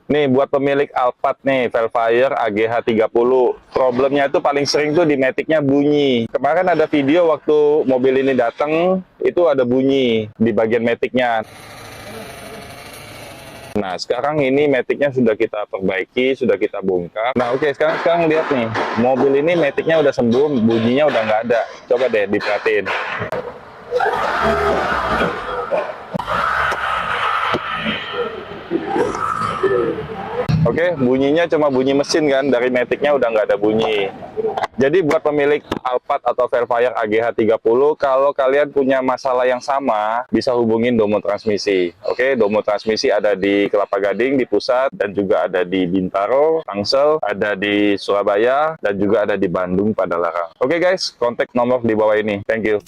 Nih buat pemilik Alphard nih, Velfire AGH 30. Problemnya itu paling sering tuh di matic-nya bunyi. Kemarin ada video waktu mobil ini datang, itu ada bunyi di bagian matic-nya. Nah, sekarang ini matic-nya sudah kita perbaiki, sudah kita bongkar. Nah, oke, sekarang lihat nih. Mobil ini matic-nya udah sembuh, bunyinya udah nggak ada. Coba deh diperhatiin. Oke, bunyinya cuma bunyi mesin kan, dari matic-nya udah nggak ada bunyi. Jadi buat pemilik Alphard atau Velfire AGH 30, kalau kalian punya masalah yang sama, bisa hubungin Domo Transmisi. Oke, Domo Transmisi ada di Kelapa Gading, di pusat, dan juga ada di Bintaro, Tangsel, ada di Surabaya, dan juga ada di Bandung, Padalarang. Oke guys, kontak nomor di bawah ini. Thank you.